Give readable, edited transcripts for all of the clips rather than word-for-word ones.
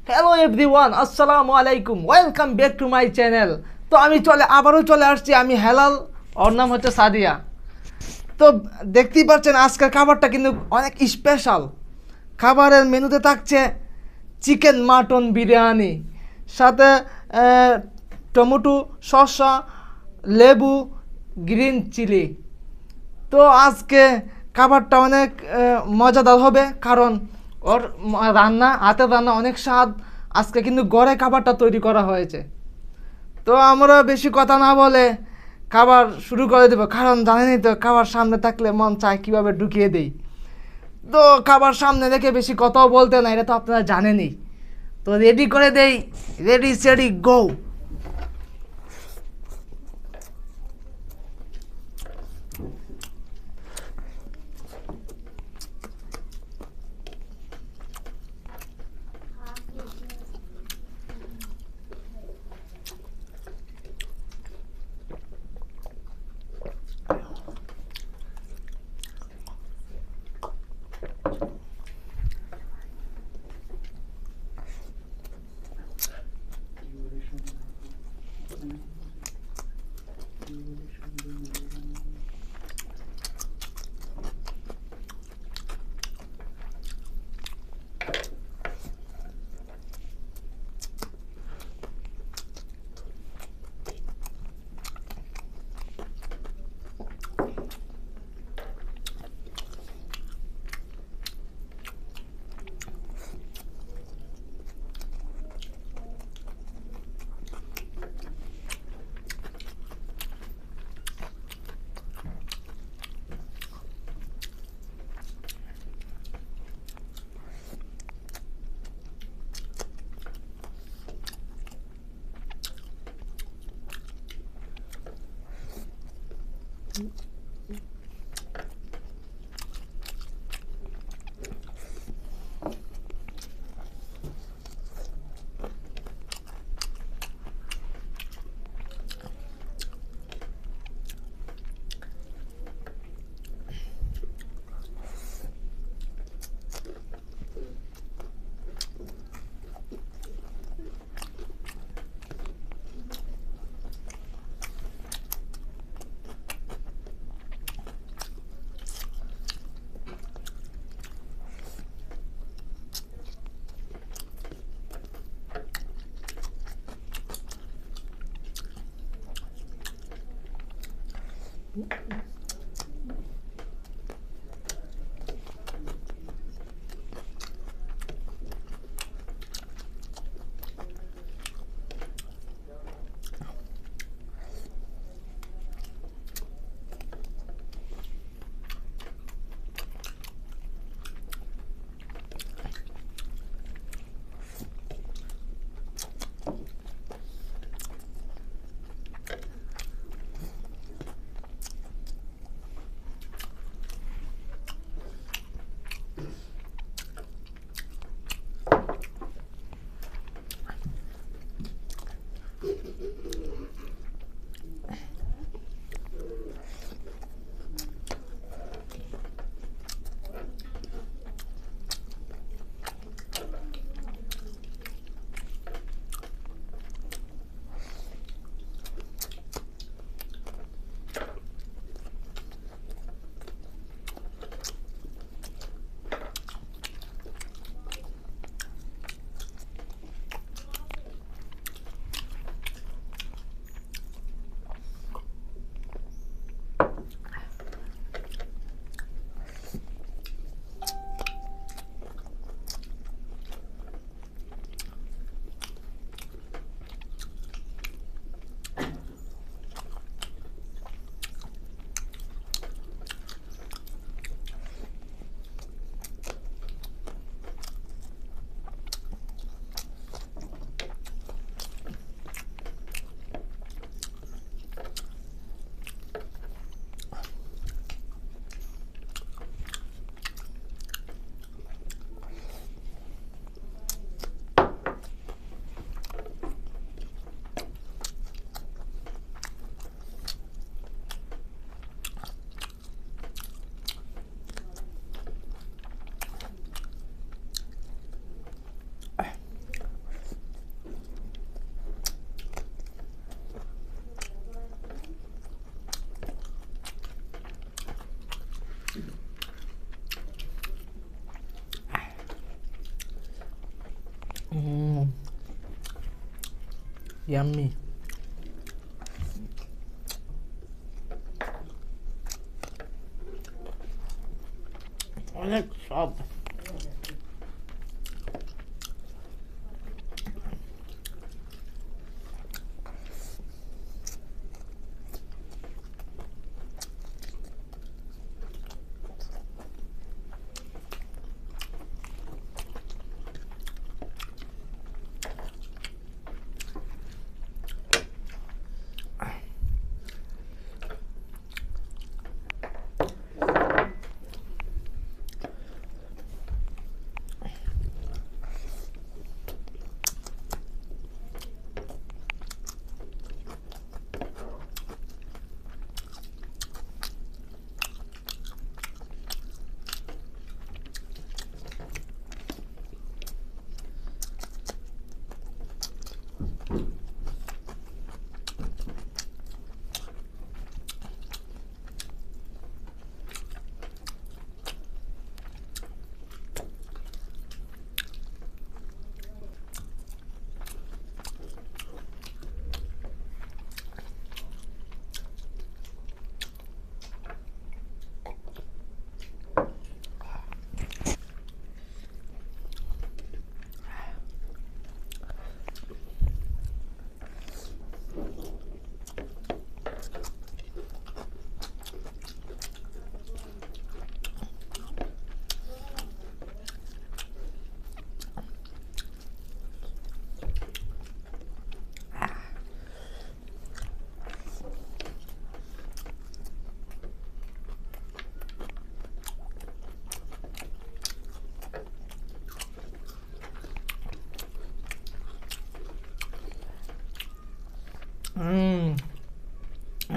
Hello everyone, আসসালামু আলাইকুম, welcome back to my channel. তো আমি আবারও চলে আসছি। আমি হেলাল, ওর নাম হচ্ছে সাদিয়া। তো দেখতেই পাচ্ছেন আজকের খাবারটা কিন্তু অনেক স্পেশাল। খাবারের মেনুতে থাকছে চিকেন মাটন বিরিয়ানি, সাথে টমেটো, শসা, লেবু, গ্রিন চিলি। তো আজকে খাবারটা অনেক মজাদার হবে, কারণ ওর হাতের রান্না অনেক স্বাদ। আজকে কিন্তু ঘরে খাবারটা তৈরি করা হয়েছে। তো আমরা বেশি কথা না বলে খাবার শুরু করে দেবো, কারণ জানেনই তো খাবার সামনে থাকলে মন চায় কীভাবে ঢুকিয়ে দেই। তো খাবার সামনে রেখে বেশি কথাও বলতে না, এটা তো আপনারা জানেনই। তো রেডি করে দেই, রেডি সেডি গো। ইয়াম্মি। অনেক সব।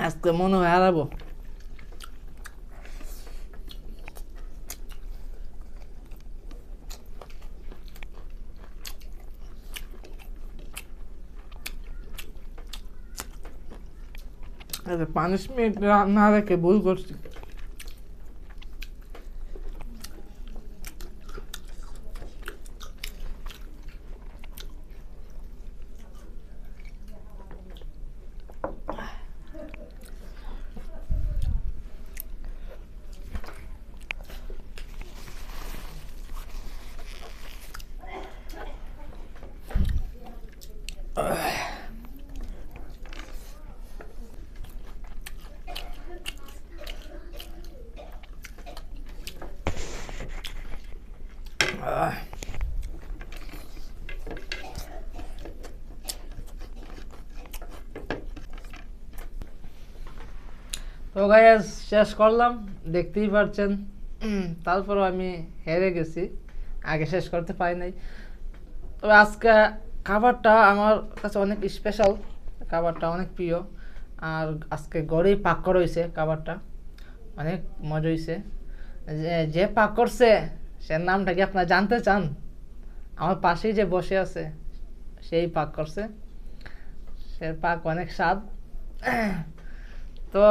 আজকে মনে হয় হারাবো। পানিশমেন্ট না রেখে ভুল করছি। তো গাইস শেষ করলাম, দেখতেই পাচ্ছেন। তারপরও আমি হেরে গেছি, আগে শেষ করতে পারি নাই। তবে আজকে খাবারটা আমার কাছে অনেক স্পেশাল, খাবারটা অনেক প্রিয়। আর আজকে ঘরেই পাক করা হয়েছে, খাবারটা অনেক মজা হয়েছে। যে পাক করছে সে নামটা কি আপনারা জানতে চান? আমার পাশেই যে বসে আছে সেই পাক করছে, সে পাক অনেক স্বাদ। তো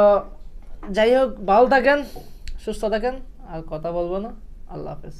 যাই হোক, ভালো থাকেন, সুস্থ থাকেন, আর কথা বলবো না। আল্লাহ হাফেজ।